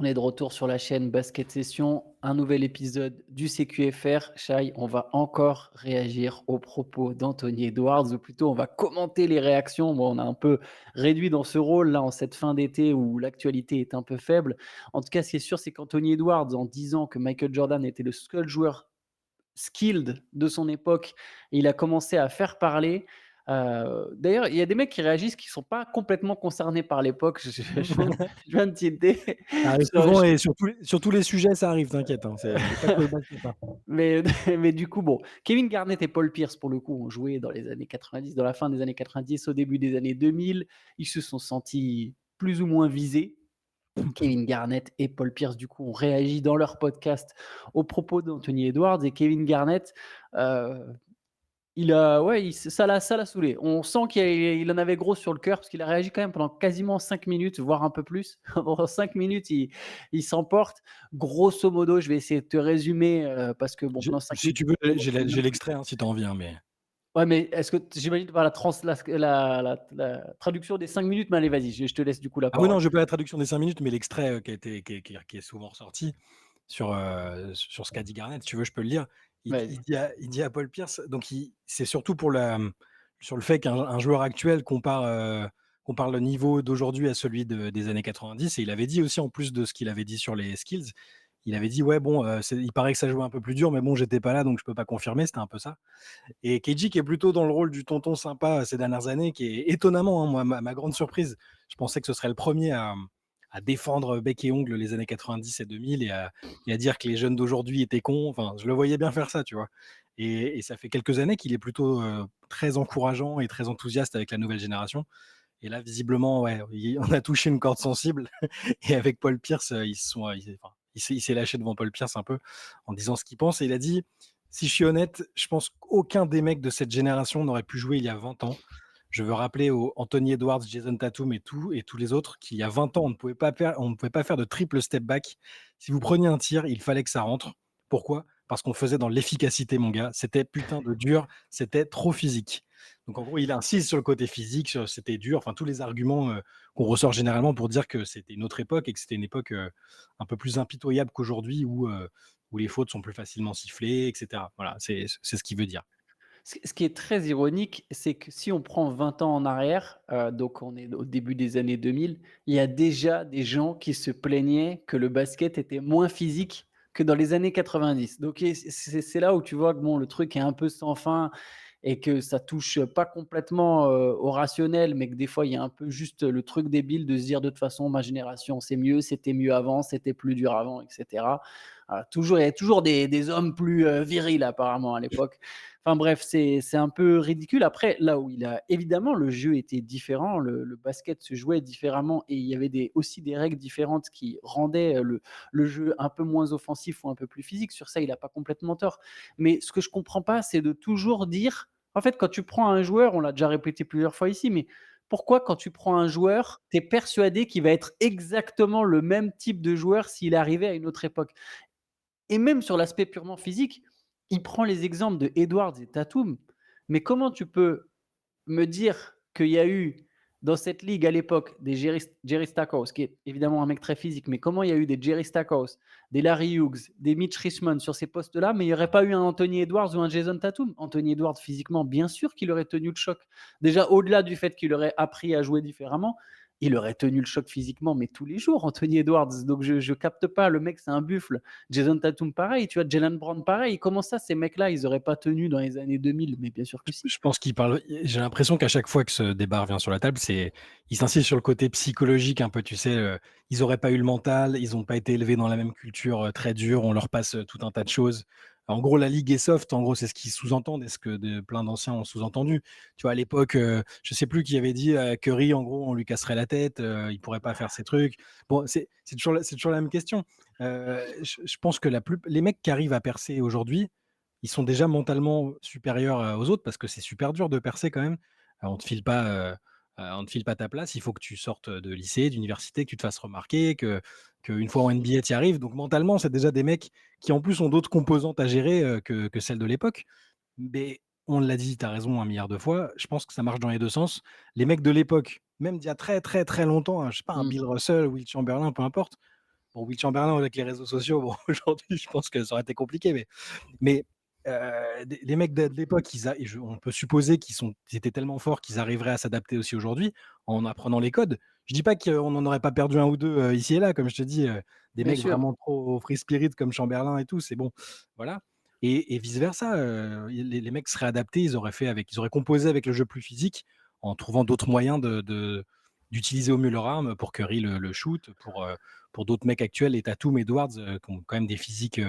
On est de retour sur la chaîne Basket Session, un nouvel épisode du CQFR. Shai, on va encore réagir aux propos d'Anthony Edwards, ou plutôt on va commenter les réactions. Bon, on a un peu réduit dans ce rôle là en cette fin d'été où l'actualité est un peu faible. En tout cas, ce qui est sûr, c'est qu'Anthony Edwards, en disant que Michael Jordan était le seul joueur skilled de son époque, et il a commencé à faire parler. D'ailleurs, il y a des mecs qui réagissent qui sont pas complètement concernés par l'époque. Je viens de tilter. Ça arrive Sur souvent et sur tous les sujets, ça arrive, t'inquiète, hein, c'est pas que le basket, hein. mais mais du coup, bon, Kevin Garnett et Paul Pierce, pour le coup, ont joué dans les années 90, dans la fin des années 90, au début des années 2000. Ils se sont sentis plus ou moins visés. Kevin Garnett et Paul Pierce, du coup, ont réagi dans leur podcast aux propos d'Anthony Edwards. Et Kevin Garnett, heu, ouais, ça l'a saoulé. On sent qu'il en avait gros sur le cœur parce qu'il a réagi quand même pendant quasiment 5 minutes, voire un peu plus. Pendant 5 minutes, il s'emporte. Grosso modo, je vais essayer de te résumer, parce que bon, pendant 5 Si minutes, tu veux, j'ai l'extrait, hein, si tu as envie, hein, mais ouais, mais est-ce que j'imagine par la traduction des 5 minutes, mais allez, vas-y, je te laisse du coup la ah oui, parole. non, je veux pas la traduction des 5 minutes, mais l'extrait, qui est souvent ressorti sur ce qu'a dit Garnett, si tu veux, je peux le lire. Il Vas-y. dit à Paul Pierce, donc c'est surtout sur le fait qu'un joueur actuel compare le niveau d'aujourd'hui à celui des années 90, et il avait dit aussi, en plus de ce qu'il avait dit sur les skills, il avait dit: «Ouais, bon, il paraît que ça jouait un peu plus dur, mais bon, j'étais pas là, donc je peux pas confirmer», c'était un peu ça. Et KG, qui est plutôt dans le rôle du tonton sympa ces dernières années, qui est étonnamment, hein, moi, ma grande surprise, je pensais que ce serait le premier à défendre bec et ongle les années 90 et 2000, et à dire que les jeunes d'aujourd'hui étaient cons. Enfin, je le voyais bien faire ça, tu vois. Et ça fait quelques années qu'il est plutôt très encourageant et très enthousiaste avec la nouvelle génération. Et là, visiblement, ouais, on a touché une corde sensible. Et avec Paul Pierce, il s'est lâché devant Paul Pierce un peu en disant ce qu'il pense. Et il a dit: «Si je suis honnête, je pense qu'aucun des mecs de cette génération n'aurait pu jouer il y a 20 ans. Je veux rappeler aux Anthony Edwards, Jason Tatum et tous les autres qu'il y a 20 ans, on ne pouvait pas faire de triple step back. Si vous preniez un tir, il fallait que ça rentre. Pourquoi? Parce qu'on faisait dans l'efficacité, mon gars. C'était putain de dur, c'était trop physique.» Donc en gros, il insiste sur le côté physique, c'était dur, enfin tous les arguments qu'on ressort généralement pour dire que c'était une autre époque et que c'était une époque un peu plus impitoyable qu'aujourd'hui, où les fautes sont plus facilement sifflées, etc. Voilà, c'est ce qu'il veut dire. Ce qui est très ironique, c'est que si on prend 20 ans en arrière, donc on est au début des années 2000, il y a déjà des gens qui se plaignaient que le basket était moins physique que dans les années 90. Donc et c'est là où tu vois que bon, le truc est un peu sans fin et que ça touche pas complètement, au rationnel, mais que des fois, il y a un peu juste le truc débile de se dire: «De toute façon, ma génération, c'est mieux, c'était mieux avant, c'était plus dur avant» et cetera. Toujours il y a toujours des hommes plus, virils apparemment à l'époque. Enfin bref, c'est un peu ridicule. Après, là où il a évidemment, le jeu était différent, le basket se jouait différemment et il y avait aussi des règles différentes qui rendaient, le jeu un peu moins offensif ou un peu plus physique. Sur ça, il a pas complètement tort. Mais ce que je comprends pas, c'est de toujours dire en fait, quand tu prends un joueur, on l'a déjà répété plusieurs fois ici, mais pourquoi quand tu prends un joueur, tu es persuadé qu'il va être exactement le même type de joueur s'il arrivait à une autre époque? Et même sur l'aspect purement physique, il prend les exemples de Edwards et Tatum, mais comment tu peux me dire qu'il y a eu dans cette ligue à l'époque des Jerry Stackhouse, qui est évidemment un mec très physique, mais comment il y a eu des Jerry Stackhouse, des Larry Hughes, des Mitch Richmond sur ces postes-là, mais il n'y aurait pas eu un Anthony Edwards ou un Jason Tatum? Anthony Edwards, physiquement, bien sûr qu'il aurait tenu le choc. Déjà, au-delà du fait qu'il aurait appris à jouer différemment, il aurait tenu le choc physiquement, mais tous les jours, Anthony Edwards. Donc je capte pas, le mec, c'est un buffle. Jason Tatum, pareil, tu vois, Jalen Brown, pareil. Comment ça, ces mecs-là, ils auraient pas tenu dans les années 2000? Mais bien sûr que si. Je pense qu'il parle. J'ai l'impression qu'à chaque fois que ce débat revient sur la table, il s'insiste sur le côté psychologique un peu, tu sais, ils auraient pas eu le mental, ils ont pas été élevés dans la même culture, très dure, on leur passe, tout un tas de choses. En gros, la ligue est soft, en gros, c'est ce qu'ils sous-entendent et ce que plein d'anciens ont sous-entendu. Tu vois, à l'époque, je sais plus qui avait dit à Curry, en gros, on lui casserait la tête, il pourrait pas faire ces trucs. Bon, c'est toujours la même question. Je pense que les mecs qui arrivent à percer aujourd'hui, ils sont déjà mentalement supérieurs, aux autres, parce que c'est super dur de percer quand même. On te file pas ta place, il faut que tu sortes de lycée, d'université, que tu te fasses remarquer, qu'une fois en NBA tu y arrives. Donc mentalement, c'est déjà des mecs qui en plus ont d'autres composantes à gérer, que celles de l'époque. Mais on l'a dit, tu as raison un milliard de fois, je pense que ça marche dans les 2 sens. Les mecs de l'époque, même d'il y a très, très, très longtemps, hein, je sais pas, un Mmh. Bill Russell, Will Chamberlain, peu importe, bon, Will Chamberlain avec les réseaux sociaux, bon, aujourd'hui, je pense que ça aurait été compliqué, mais les mecs de l'époque, on peut supposer qu'ils étaient tellement forts qu'ils arriveraient à s'adapter aussi aujourd'hui en apprenant les codes. Je dis pas qu'on n'en aurait pas perdu un ou deux ici et là, comme je te dis, des Bien mecs sûr, vraiment trop free spirit comme Chamberlain et tout, c'est bon, voilà. Et vice versa, les mecs seraient adaptés, ils auraient composé avec le jeu plus physique en trouvant d'autres moyens d'utiliser au mieux leur arme pour Curry le shoot, pour d'autres mecs actuels, et Tatum, Edwards, qui ont quand même des physiques,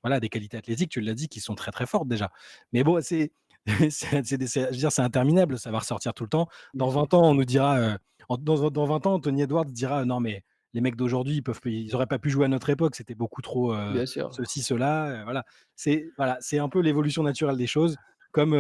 voilà, des qualités athlétiques, tu l'as dit, qui sont très, très fortes déjà. Mais bon, je veux dire, c'est interminable, ça va ressortir tout le temps. bien Dans sûr, 20 ans, on nous dira, dans 20 ans, Anthony Edwards dira: «Non mais les mecs d'aujourd'hui, ils auraient pas pu jouer à notre époque, c'était beaucoup trop, bien sûr. ceci, cela», voilà. C'est un peu l'évolution naturelle des choses, comme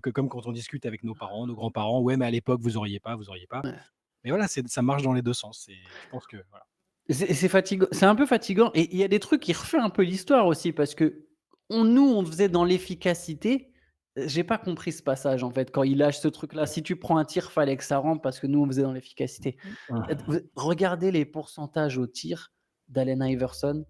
quand on discute avec nos parents, nos grands-parents: «Ouais, mais à l'époque, vous auriez pas, vous auriez pas». Ouais. Mais voilà, ça marche dans les 2 sens. Je pense que voilà. C'est fatigant, c'est un peu fatigant et il y a des trucs qui refait un peu l'histoire aussi parce que on faisait dans l'efficacité. J'ai pas compris ce passage en fait, quand il lâche ce truc-là. Si tu prends un tir, fallait que ça rentre parce que nous on faisait dans l'efficacité. Mmh. Regardez les pourcentages au tir d'Allen Iverson,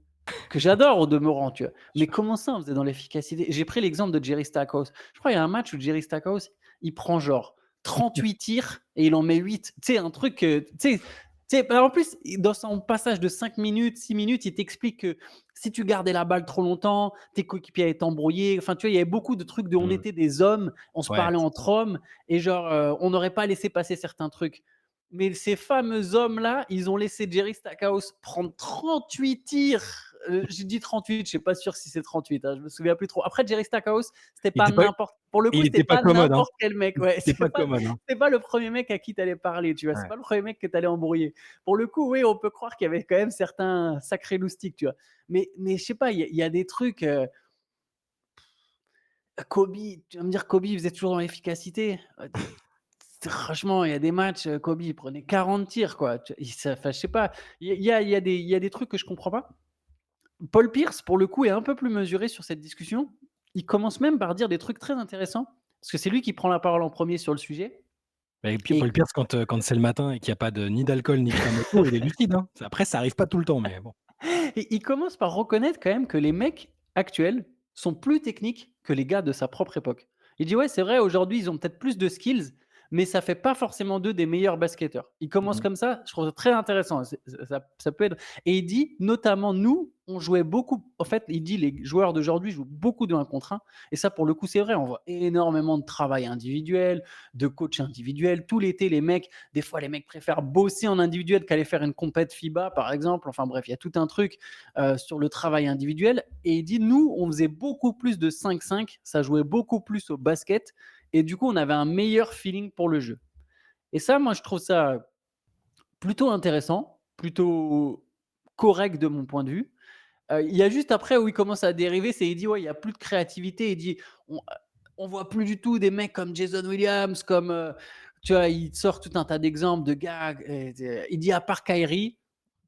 que j'adore au demeurant, tu vois? Mais Sûr. comment ça on faisait dans l'efficacité? J'ai pris l'exemple de Jerry Stackhouse. Je crois il y a un match où Jerry Stackhouse, il prend genre 38 tirs et il en met 8. Tu sais un truc, tu sais, bah, en plus, dans son passage de 5 minutes, 6 minutes, il t'explique que si tu gardais la balle trop longtemps, tes coéquipiers allaient t'embrouiller. Enfin, tu vois, il y avait beaucoup de trucs de on Mmh. était des hommes, on se Ouais, parlait c'est entre hommes et genre, on n'aurait pas laissé passer certains trucs. Mais ces fameux hommes-là, ils ont laissé Jerry Stackhouse prendre 38 tirs. J'ai dit 38, je suis pas sûr si c'est 38, hein, je me souviens plus trop. Après Jerry Stackhouse, c'était il pas était pas n'importe pour le coup, il c'était était pas pas commode, hein. n'importe quel mec, Il ouais, était pas commode, hein. c'est pas le premier mec à qui tu allais parler, tu vois? C'est Ouais. pas le premier mec que tu allais embrouiller. Pour le coup, oui, on peut croire qu'il y avait quand même certains sacrés loustiques, tu vois? Mais je sais pas, il y a des trucs, Kobe, tu vas me dire Kobe, il faisait toujours dans l'efficacité. Franchement, il y a des matchs, Kobe, il prenait 40 tirs, quoi. Enfin, je sais pas, il y a des trucs que je comprends pas. Paul Pierce, pour le coup, est un peu plus mesuré sur cette discussion. Il commence même par dire des trucs très intéressants, parce que c'est lui qui prend la parole en premier sur le sujet. Et puis Et Paul Pierce, quand c'est le matin et qu'il y a pas ni d'alcool ni de femme autour, il est lucide, hein. Après, ça arrive pas tout le temps, mais bon. et il commence par reconnaître quand même que les mecs actuels sont plus techniques que les gars de sa propre époque. Il dit: «Ouais, c'est vrai, aujourd'hui, ils ont peut-être plus de skills, mais ça fait pas forcément d'eux des meilleurs basketteurs». Il commence Mmh. comme ça, je trouve ça très intéressant. Ça peut être et il dit notamment nous, on jouait beaucoup en fait, il dit: «Les joueurs d'aujourd'hui jouent beaucoup de 1 contre 1» et ça, pour le coup, c'est vrai. On voit énormément de travail individuel, de coach individuel. Tout l'été, les mecs des fois, les mecs préfèrent bosser en individuel qu'aller faire une compète FIBA, par exemple. Enfin bref, il y a tout un truc sur le travail individuel. Et il dit, nous, on faisait beaucoup plus de 5-5, ça jouait beaucoup plus au basket, et du coup, on avait un meilleur feeling pour le jeu. Et ça, moi, je trouve ça plutôt intéressant, plutôt correct de mon point de vue. Il y a juste après où il commence à dériver, c'est il dit: «Ouais, il y a plus de créativité». Il dit: «On voit plus du tout des mecs comme Jason Williams, comme, tu vois?» Il sort tout un tas d'exemples de gars, il dit: «À part Kyrie»,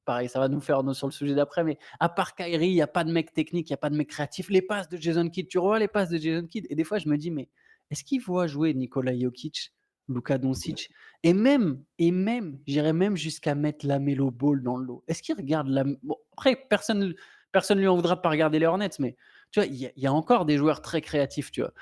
pareil, ça va nous faire sur le sujet d'après, mais à part Kyrie, il y a pas de mec technique, il y a pas de mec créatif. Les passes de Jason Kidd, tu revois les passes de Jason Kidd et des fois je me dis: «Mais est-ce qu'il voit jouer Nikola Jokic, Luka Doncic?» Et même, j'irais même jusqu'à mettre Lamelo Ball dans le lot. Est-ce qu'il regarde la bon, après personne lui en voudra de pas regarder les Hornets, mais tu vois, il y a encore des joueurs très créatifs, tu vois?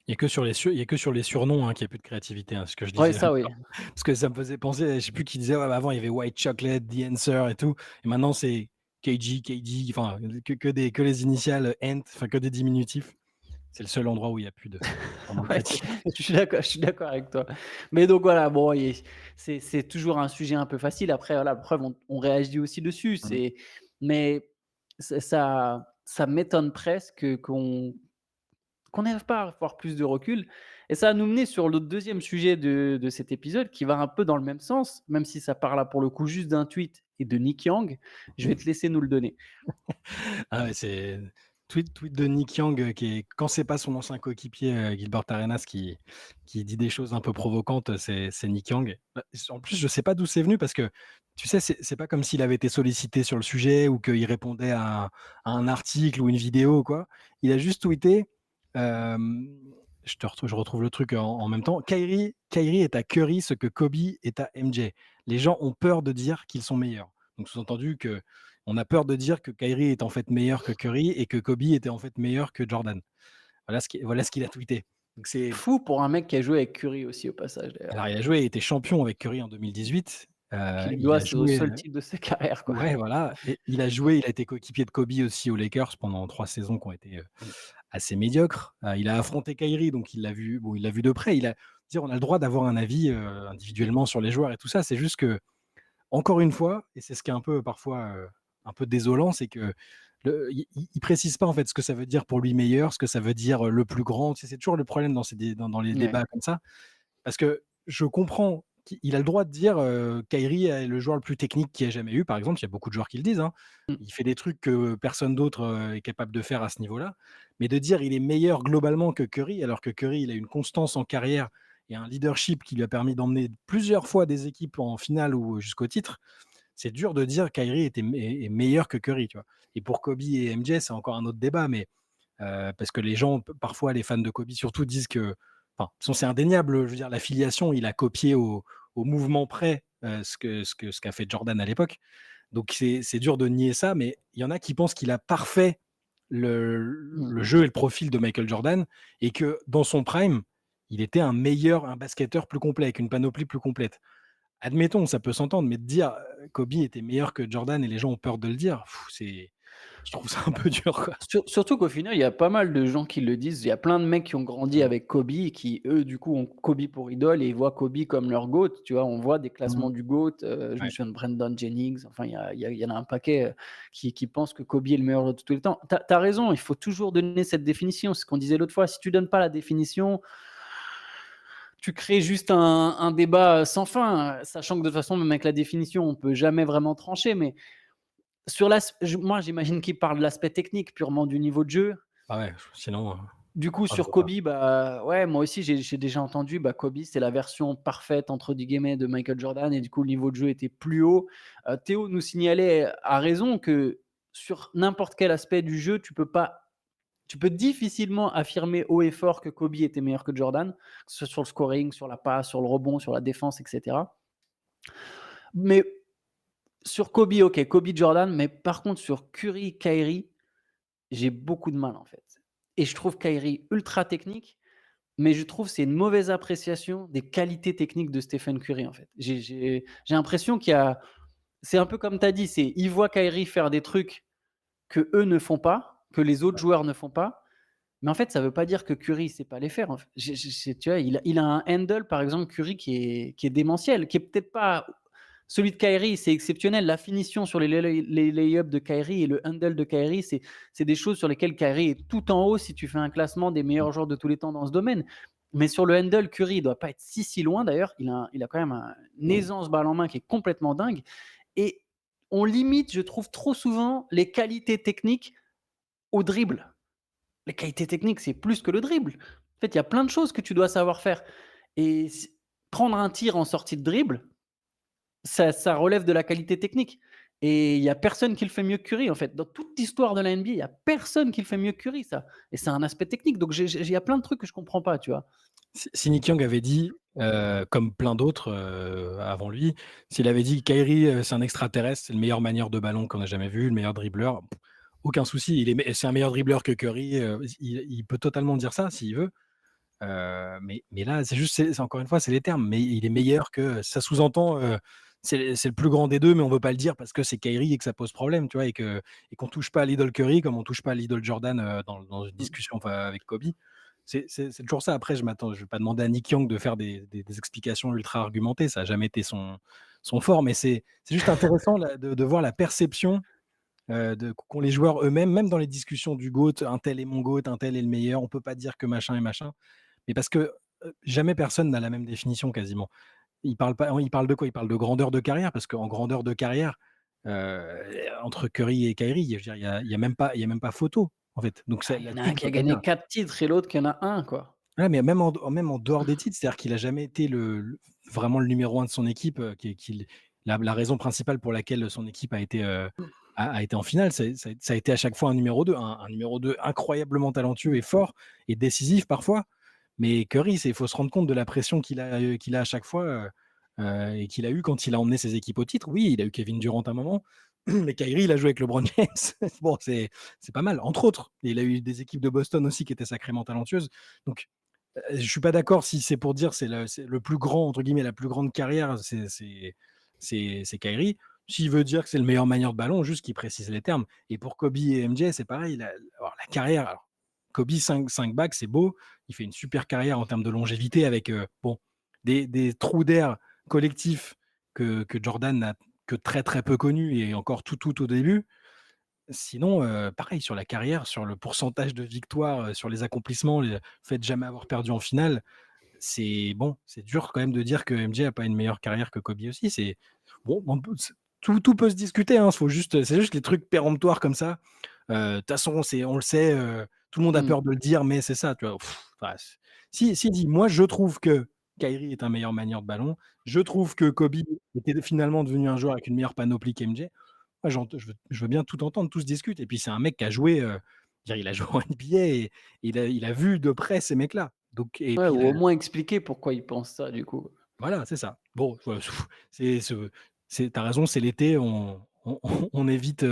Il y a que sur les surnoms, hein, qu'il y a plus de créativité, hein, ce que je Ouais, disais ça oui. parce que ça me faisait penser, je sais plus qui disait: «Ouais, bah, avant il y avait White Chocolate, The Answer et tout, et maintenant c'est KG, KD», enfin que les initiales Ant, enfin que des diminutifs. C'est le seul endroit où il y a plus de vraiment de Ouais, créativité. je suis d'accord avec toi. Mais donc voilà, bon, c'est toujours un sujet un peu facile. Après, voilà, la preuve, on réagit aussi dessus. Mmh. Mais ça m'étonne presque qu'on n'arrive pas à avoir plus de recul. Et ça va nous mener sur le deuxième sujet de cet épisode qui va un peu dans le même sens, même si ça part là pour le coup juste d'un tweet et de Nick Young. Je vais te laisser nous le donner. Ah ouais, c'est tweet de Nick Young, qui est quand c'est pas son ancien coéquipier, Gilbert Arenas qui dit des choses un peu provocantes, c'est Nick Young. Bah, en plus, je sais pas d'où c'est venu parce que, tu sais, c'est pas comme s'il avait été sollicité sur le sujet ou qu'il répondait à un article ou une vidéo ou quoi. Il a juste tweeté, je retrouve le truc en même temps: «Kyrie est à Curry ce que Kobe est à MJ. Les gens ont peur de dire qu'ils sont meilleurs». Donc sous-entendu que On a peur de dire que Kyrie est en fait meilleur que Curry et que Kobe était en fait meilleur que Jordan. Voilà ce qu'il a tweeté. Donc c'est Fou pour un mec qui a joué avec Curry aussi au passage d'ailleurs. alors il était champion avec Curry en 2018. Qui lui Il doit a c'est au joué, seul titre de sa carrière quoi. ouais, voilà, et il a été coéquipier de Kobe aussi aux Lakers pendant 3 saisons qui ont été, assez médiocres. Il a affronté Kyrie, donc il l'a vu de près. On a le droit d'avoir un avis, individuellement sur les joueurs et tout ça. C'est juste que encore une fois, et c'est ce qui est un peu parfois, un peu désolant, c'est que il précise pas en fait ce que ça veut dire pour lui meilleur, ce que ça veut dire, le plus grand. Tu sais, c'est toujours le problème dans ces dé dans les Ouais. débats comme ça. Parce que je comprends qu'il a le droit de dire, Kyrie est le joueur le plus technique qu'il y ait jamais eu, par exemple. Il y a beaucoup de joueurs qui le disent, hein. Mmh. Il fait des trucs que personne d'autre, est capable de faire à ce niveau-là. Mais de dire il est meilleur globalement que Curry, alors que Curry, il a une constance en carrière et un leadership qui lui a permis d'emmener plusieurs fois des équipes en finale ou jusqu'au titre, c'est dur de dire Kyrie est meilleur que Curry, tu vois? Et pour Kobe et MJ, c'est encore un autre débat, mais parce que les gens, parfois, les fans de Kobe surtout, disent que, enfin, de toute façon, c'est indéniable, je veux dire, l'affiliation, il a copié au mouvement près ce qu'a fait Jordan à l'époque. Donc c'est dur de nier ça, mais il y en a qui pensent qu'il a parfait Mmh. le jeu et le profil de Michael Jordan et que dans son prime, il était un basketteur plus complet, avec une panoplie plus complète. Admettons, ça peut s'entendre, mais de dire, Kobe était meilleur que Jordan et les gens ont peur de le dire, je trouve ça un peu dur, quoi. Surtout qu'au final, il y a pas mal de gens qui le disent. Il y a plein de mecs qui ont grandi Mmh. avec Kobe et qui, eux, du coup, ont Kobe pour idole et ils voient Kobe comme leur GOAT, tu vois? On voit des Mmh. classements du GOAT, je me Ouais. souviens de Brandon Jennings, enfin, il y en a un paquet, qui pensent que Kobe est le meilleur de tous les temps. Tu as raison, il faut toujours donner cette définition. C'est ce qu'on disait l'autre fois. Si tu donnes pas la définition, tu crées juste un débat sans fin, sachant que de toute façon, même avec la définition, on peut jamais vraiment trancher. Mais moi, j'imagine qu'il parle de l'aspect technique, purement du niveau de jeu. Ah ouais, sinon, Du coup, je sur vois pas. Kobe, bah, ouais, moi aussi, j'ai déjà entendu, bah, Kobe, c'est la version «parfaite» entre guillemets de Michael Jordan et du coup, le niveau de jeu était plus haut. Théo nous signalait à raison que sur n'importe quel aspect du jeu, tu peux difficilement affirmer haut et fort que Kobe était meilleur que Jordan, que ce soit sur le scoring, sur la passe, sur le rebond, sur la défense, et cetera. Mais sur Kobe, OK, Kobe, Jordan, mais par contre sur Curry, Kyrie, j'ai beaucoup de mal, en fait, et je trouve Kyrie ultra technique, mais je trouve que c'est une mauvaise appréciation des qualités techniques de Stephen Curry, en fait. J'ai l'impression qu'il y a c'est un peu comme tu as dit, c'est ils voient Kyrie faire des trucs que eux ne font pas, que les autres joueurs ne font pas, mais en fait, ça veut pas dire que Curry sait pas les faire, en fait. Tu vois, il a un handle, par exemple, Curry qui est démentiel, qui est peut-être pas celui de Kyrie, c'est exceptionnel. La finition sur les lay-ups de Kyrie et le handle de Kyrie, c'est des choses sur lesquelles Kyrie est tout en haut si tu fais un classement des Mmh. meilleurs joueurs de tous les temps dans ce domaine. Mais sur le handle, Curry, il doit pas être si loin d'ailleurs. Il a quand même une aisance balle en main qui est complètement dingue. Et on limite, je trouve, trop souvent les qualités techniques au dribble. Les qualités techniques, c'est plus que le dribble. En fait, il y a plein de choses que tu dois savoir faire. Et prendre un tir en sortie de dribble, ça relève de la qualité technique. Et il y a personne qui le fait mieux que Curry, en fait. Dans toute l'histoire de la NBA, il y a personne qui le fait mieux que Curry, ça. Et c'est un aspect technique. Donc, il y a plein de trucs que je comprends pas, tu vois. Si Nick Young avait dit, comme plein d'autres, avant lui, s'il avait dit: «Kyrie, c'est un extraterrestre, c'est le meilleur manieur de ballon qu'on a jamais vu, le meilleur dribbleur», aucun souci, c'est un meilleur dribbleur que Curry, il peut totalement dire ça s'il veut. Mais là, c'est encore une fois, c'est les termes, mais il est meilleur que ça sous-entend, c'est le plus grand des 2, mais on veut pas le dire parce que c'est Kyrie et que ça pose problème, tu vois? Et qu'on touche pas à l'idole Curry comme on touche pas à l'idole Jordan, dans une Mmh. discussion, enfin, avec Kobe. C'est toujours ça. Après, je vais pas demander à Nick Young de faire des explications ultra argumentées, ça a jamais été son fort, mais c'est juste intéressant là de voir la perception, qu'ont les joueurs eux-mêmes, même dans les discussions du GOAT, un tel est mon GOAT, un tel est le meilleur, on peut pas dire que machin est machin. Mais parce que, jamais personne n'a la même définition quasiment. Il parle de quoi? Il parle de grandeur de carrière parce qu'en grandeur de carrière, heu, entre Curry et Kyrie, je veux dire, il y a même pas photo, en fait. Donc Ah, c'est il y en a là-dessus un on qui a peut pas dire. gagné 4 titres et l'autre qui en a un, quoi. Ouais, mais même en dehors des titres, c'est-à-dire qu'il a jamais été vraiment le numéro un de son équipe, la raison principale pour laquelle son équipe a été, a été en finale, ça a été à chaque fois un numéro 2, un numéro 2 incroyablement talentueux et fort et décisif parfois. Mais Curry, il faut se rendre compte de la pression qu'il a à chaque fois, et qu'il a eu quand il a emmené ses équipes au titre. Oui, il a eu Kevin Durant un moment, Mais Kyrie, il a joué avec LeBron James. Bon, c'est pas mal, entre autres. Et il a eu des équipes de Boston aussi qui étaient sacrément talentueuses. Donc, je suis pas d'accord si c'est pour dire c'est le plus grand, entre guillemets, la plus grande carrière, c'est Kyrie. S'il veut dire que c'est le meilleur manieur de ballon, juste qu'il précise les termes. Et pour Kobe et MJ, c'est pareil. Alors, la carrière, alors, Kobe, 5 bacs, c'est beau. Il fait une super carrière en termes de longévité avec bon, des trous d'air collectifs que Jordan n'a que très très peu connus et encore tout au début. Sinon, pareil sur la carrière, sur le pourcentage de victoires, sur les accomplissements, le fait de jamais avoir perdu en finale, c'est bon, c'est dur quand même de dire que MJ a pas une meilleure carrière que Kobe aussi. C'est bon, on peut tout peut se discuter, hein, c'est juste les trucs péremptoires comme ça. De toute façon, on le sait, tout le monde a Mmh. peur de le dire, mais c'est ça, tu vois? Enfin, s'il dit: «Moi, je trouve que Kyrie est un meilleur manieur de ballon, je trouve que Kobe était finalement devenu un joueur avec une meilleure panoplie qu'MJ». Moi, je veux bien tout entendre, tout se discute et puis c'est un mec qui a joué, je veux dire, il a joué en NBA et il a vu de près ces mecs-là. Donc et Ouais, puis ou il au a moins expliquer pourquoi il pense ça, du coup. voilà, c'est ça. Bon, c'est tu raison, c'est l'été, on évite,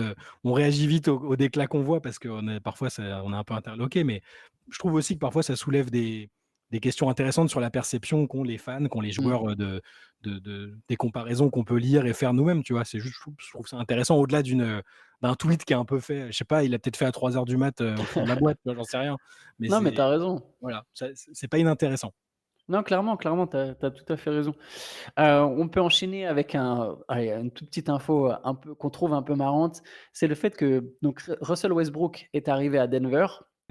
on réagit vite au déclat qu'on voit parce qu'on est parfois on est un peu interloqué, mais je trouve aussi que parfois ça soulève des questions intéressantes sur la perception qu'ont les fans, qu'ont les Mmh. joueurs, des comparaisons qu'on peut lire et faire nous-mêmes, tu vois? C'est juste, je trouve ça intéressant au-delà d'un tweet qui est un peu fait, je sais pas, il a peut-être fait à 3 heures du mat, au fond de la boîte, tu vois? J'en sais rien, mais Non, mais tu c'est as raison. voilà, ça c'est pas inintéressant. Non, clairement, clairement, tu as tout à fait raison. On peut enchaîner avec une toute petite info, un peu qu'on trouve un peu marrante. C'est le fait que donc Russell Westbrook est arrivé à Denver.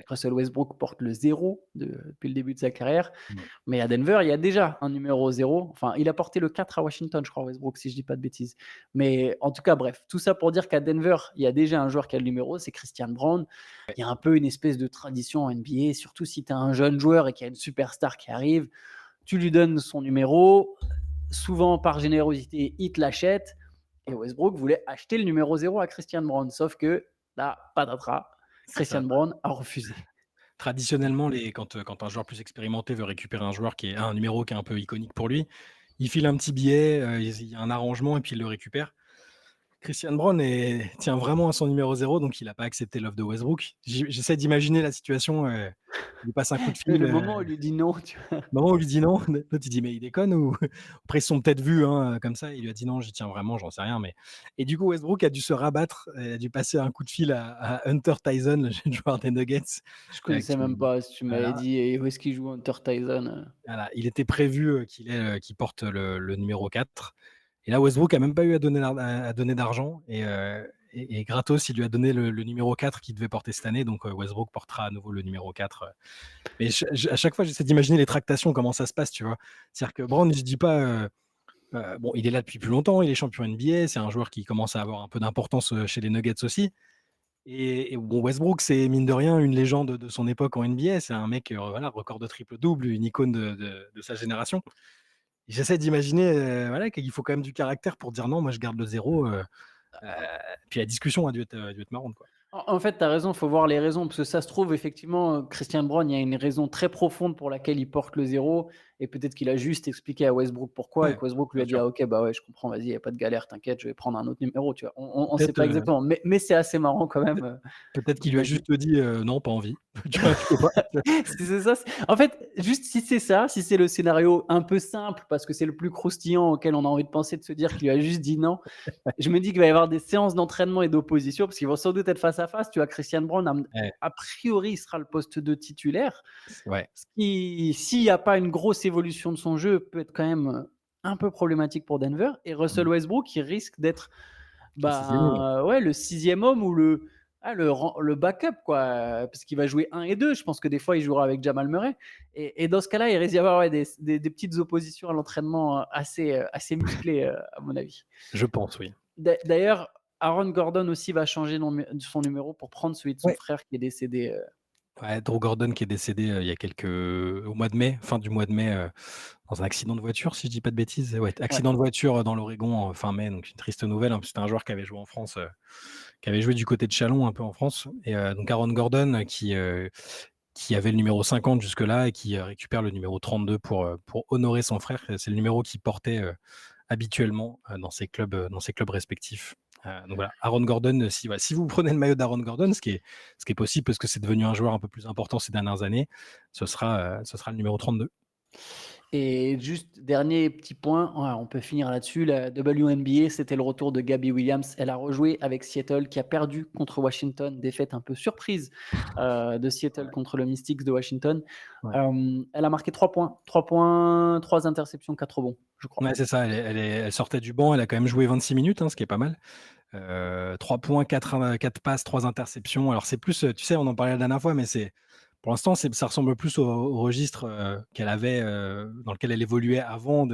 Russell Westbrook porte le 0 depuis le début de sa carrière. Ouais. Mais à Denver, il y a déjà un numéro 0. Enfin, il a porté le 4 à Washington, je crois, Westbrook, si je dis pas de bêtises. Mais en tout cas, bref, tout ça pour dire qu'à Denver, il y a déjà un joueur qui a le numéro, c'est Christian Brown. Il y a un peu une espèce de tradition en NBA, surtout si tu as un jeune joueur et qu'il y a une superstar qui arrive, tu lui donnes son numéro. Souvent, par générosité, il te l'achète. Et Westbrook voulait acheter le numéro 0 à Christian Brown. Sauf que là, patatras, C'est Christian ça. Brown a refusé. Traditionnellement, quand un joueur plus expérimenté veut récupérer un joueur qui est un numéro qui est un peu iconique pour lui, il file un petit billet, il y a un arrangement et puis il le récupère. Christian Brown tient vraiment à son numéro 0, donc il n'a pas accepté l'offre de Westbrook. J'essaie d'imaginer la situation, il lui passe un coup de fil, Le moment où il lui dit non, tu vois. au moment où on lui dit non, l'autre il dit: «Mais il déconne ou?» Après ils se sont peut-être vus, hein, comme ça, il lui a dit: «Non, j'y tiens vraiment, j'en sais rien», mais et du coup Westbrook a dû se rabattre, a dû passer un coup de fil à Hunter Tyson, le jeune joueur des Nuggets, Je connaissais même qui pas. Si tu m'avais voilà. dit où est-ce qu'il joue Hunter Tyson. Voilà, il était prévu, qu'il porte le numéro 4 et là Westbrook a même pas eu à donner d'argent et gratos, il lui a donné le numéro 4 qu'il devait porter cette année donc Westbrook portera à nouveau le numéro 4, mais à chaque fois, j'essaie d'imaginer les tractations, comment ça se passe, tu vois? C'est-à-dire que Brown, je dis pas, bon, il est là depuis plus longtemps, il est champion NBA, c'est un joueur qui commence à avoir un peu d'importance, chez les Nuggets aussi et bon, Westbrook, c'est mine de rien une légende de son époque en NBA. C'est un mec, voilà, record de triple-double, une icône de sa génération. J'essaie d'imaginer, voilà, qu'il faut quand même du caractère pour dire: «Non, moi je garde le 0», heu, puis la discussion a dû être marrante, quoi. En fait, tu as raison, il faut voir les raisons, parce que ça se trouve effectivement, Christian Brown, il y a une raison très profonde pour laquelle il porte le 0 et peut-être qu'il a juste expliqué à Westbrook pourquoi et Ouais, que Westbrook lui bien a dit: sûr. «Ah OK, bah ouais, je comprends, vas-y, il y a pas de galère, t'inquiète, je vais prendre un autre numéro», tu vois? On sait Peut-être, pas exactement, mais c'est assez marrant quand même, peut-être qu'il lui a d'imaginer. juste dit, «Non, pas envie». Tu vois? Tu peux pas C'est ça, en fait, juste si c'est ça, si c'est le scénario un peu simple parce que c'est le plus croustillant auquel on a envie de penser, de se dire qu'il lui a juste dit non. Je me dis qu'il va y avoir des séances d'entraînement et d'opposition parce qu'ils vont sans doute être face à face. Tu vois, Christian Brown, ouais, a priori, il sera le poste de titulaire. ouais. Ce qui, s'il n'y a pas une grosse évolution de son jeu, peut être quand même un peu problématique pour Denver. Et Russell Mmh. Westbrook, il risque d'être Le 6e homme. ouais, le sixième homme ou le backup, quoi, parce qu'il va jouer un et 2. Je pense que des fois, il jouera avec Jamal Murray. Et dans ce cas-là, il risque d'y avoir ouais, des petites oppositions à l'entraînement assez musclées, à mon avis. Je pense, oui. D'ailleurs, Aaron Gordon aussi va changer son numéro pour prendre celui de son Ouais. frère qui est décédé. Ouais, Drew Gordon qui est décédé, il y a au mois de mai, fin du mois de mai, dans un accident de voiture, si je dis pas de bêtises. Ouais, Ouais. accident de voiture, dans l'Oregon, fin mai, donc une triste nouvelle, hein, c'était un joueur qui avait joué en France, qui avait joué du côté de Châlons, un peu en France et donc Aaron Gordon, qui avait le numéro 50 jusque-là et qui, récupère le numéro 32 pour honorer son frère. C'est le numéro qu'il portait, habituellement, dans ses clubs respectifs. Donc voilà, Aaron Gordon, si vous prenez le maillot d'Aaron Gordon, ce qui est possible parce que c'est devenu un joueur un peu plus important ces dernières années, ce sera le numéro 32. Et juste dernier petit point, ouais, on peut finir là-dessus. La WNBA, c'était le retour de Gabby Williams. Elle a rejoué avec Seattle, qui a perdu contre Washington. Défaite un peu surprise de Seattle contre le Mystics de Washington. Ouais. Elle a marqué 3 points. 3 points, 3 interceptions, 4 rebonds, je crois. Ouais, c'est ça, elle sortait du banc, elle a quand même joué 26 minutes, hein, ce qui est pas mal. 3 points, 4 passes, 3 interceptions. Alors c'est plus, tu sais, on en parlait la dernière fois, mais pour l'instant, ça ressemble plus au registre, qu'elle avait, dans lequel elle évoluait avant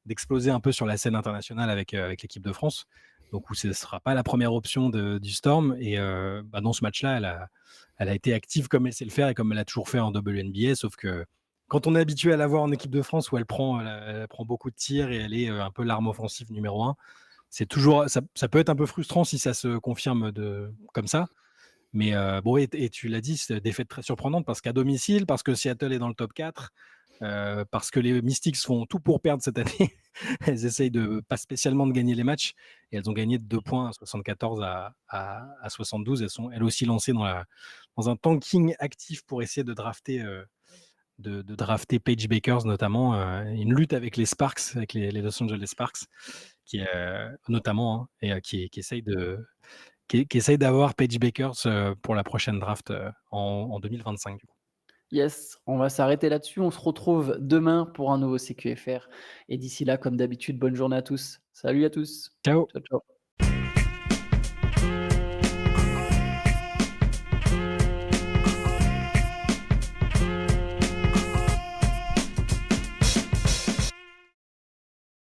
d'exploser un peu sur la scène internationale avec l'équipe de France. Donc où ce ne sera pas la première option du Storm et dans ce match-là, elle a été active comme elle sait le faire et comme elle a toujours fait en WNBA, sauf que quand on est habitué à la voir en équipe de France où elle prend beaucoup de tirs et elle est, un peu l'arme offensive numéro 1, c'est toujours ça peut être un peu frustrant si ça se confirme comme ça. Mais bon et tu l'as dit, c'est une défaite très surprenante parce qu'à domicile, parce que Seattle est dans le top 4, parce que les Mystics font tout pour perdre cette année. Elles essayent pas spécialement de gagner les matchs et elles ont gagné de 2 points, 74 à 72. Elles sont elles aussi lancées dans un tanking actif pour essayer de drafter Paige Bakers notamment, une lutte avec les Sparks, avec les Los Angeles Sparks, qui notamment, hein, et qui essaye d'avoir Paige Bakers pour la prochaine draft en 2025 du coup. Yes, on va s'arrêter là-dessus. On se retrouve demain pour un nouveau CQFR. Et d'ici là, comme d'habitude, bonne journée à tous. Salut à tous. Ciao. Ciao, ciao.